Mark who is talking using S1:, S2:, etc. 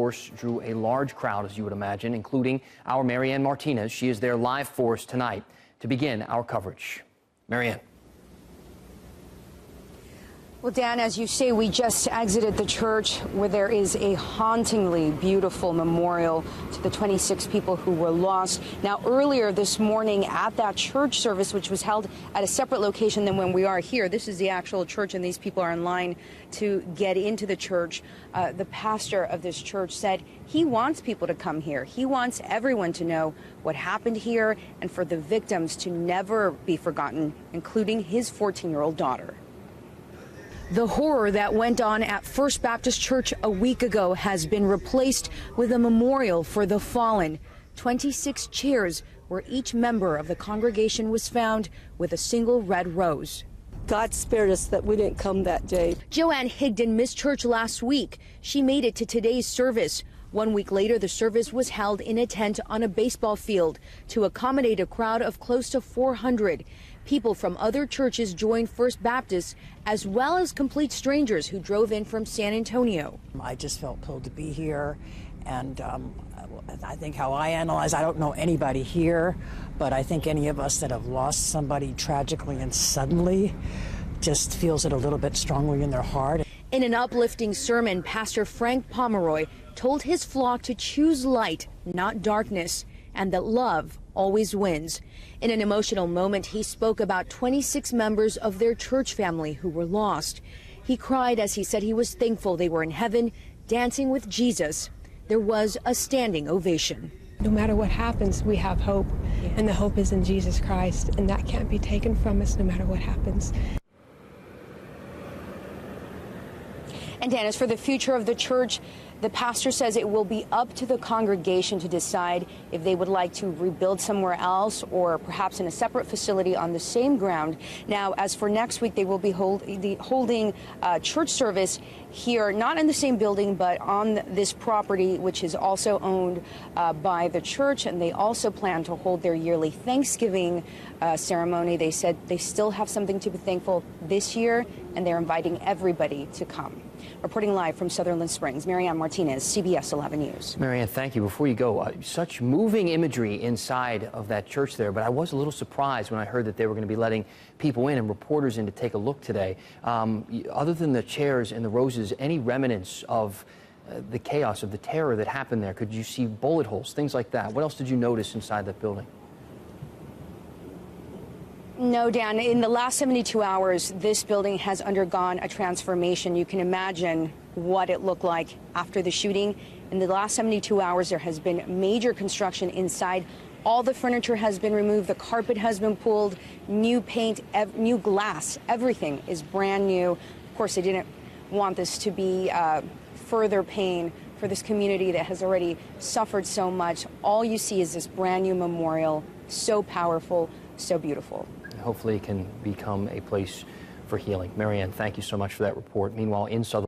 S1: course, drew a large crowd, as you would imagine, including our MaryAnn Martinez. She is there live for us tonight to begin our coverage. MaryAnn.
S2: Well, Dan, as you say, we just exited the church where there is a hauntingly beautiful memorial to the 26 people who were lost. Now, earlier this morning at that church service, which was held at a separate location than when we are here, this is the actual church, and these people are in line to get into the church. The pastor of this church said he wants people to come here. He wants everyone to know what happened here and for the victims to never be forgotten, including his 14-year-old daughter. The horror that went on at First Baptist Church a week ago has been replaced with a memorial for the fallen. 26 chairs where each member of the congregation was found with a single red rose.
S3: God spared us that we didn't come that day.
S2: Joanne Higdon missed church last week. She made it to today's service. 1 week later, the service was held in a tent on a baseball field to accommodate a crowd of close to 400. People from other churches joined First Baptist, as well as complete strangers who drove in from San Antonio.
S4: I just felt pulled to be here, and I think how I analyze, I don't know anybody here, but I think any of us that have lost somebody tragically and suddenly just feels it a little bit strongly in their heart.
S2: In an uplifting sermon, Pastor Frank Pomeroy told his flock to choose light, not darkness, and that love always wins. In an emotional moment, he spoke about 26 members of their church family who were lost. He cried as he said he was thankful they were in heaven, dancing with Jesus. There was a standing ovation.
S5: No matter what happens, we have hope, and the hope is in Jesus Christ, and that can't be taken from us no matter what happens.
S2: And Dan, as for the future of the church, the pastor says it will be up to the congregation to decide if they would like to rebuild somewhere else or perhaps in a separate facility on the same ground. Now, as for next week, they will be holding church service here, not in the same building, but on this property, which is also owned by the church. And they also plan to hold their yearly Thanksgiving ceremony. They said they still have something to be thankful this year, and they're inviting everybody to come. Reporting live from Sutherland Springs, MaryAnn Martinez, CBS 11 News.
S1: MaryAnn, thank you. Before you go, such moving imagery inside of that church there, but I was a little surprised when I heard that they were going to be letting people in and reporters in to take a look today. Other than the chairs and the roses, any remnants of the chaos, of the terror that happened there? Could you see bullet holes, things like that? What else did you notice inside that building?
S2: No, Dan, in the last 72 hours, this building has undergone a transformation. You can imagine what it looked like after the shooting. In the last 72 hours, there has been major construction inside. All the furniture has been removed. The carpet has been pulled. New paint, new glass, everything is brand new. Of course, they didn't want this to be further pain for this community that has already suffered so much. All you see is this brand new memorial, so powerful, so beautiful.
S1: Hopefully it can become a place for healing. MaryAnn, thank you so much for that report. Meanwhile, in Sutherland.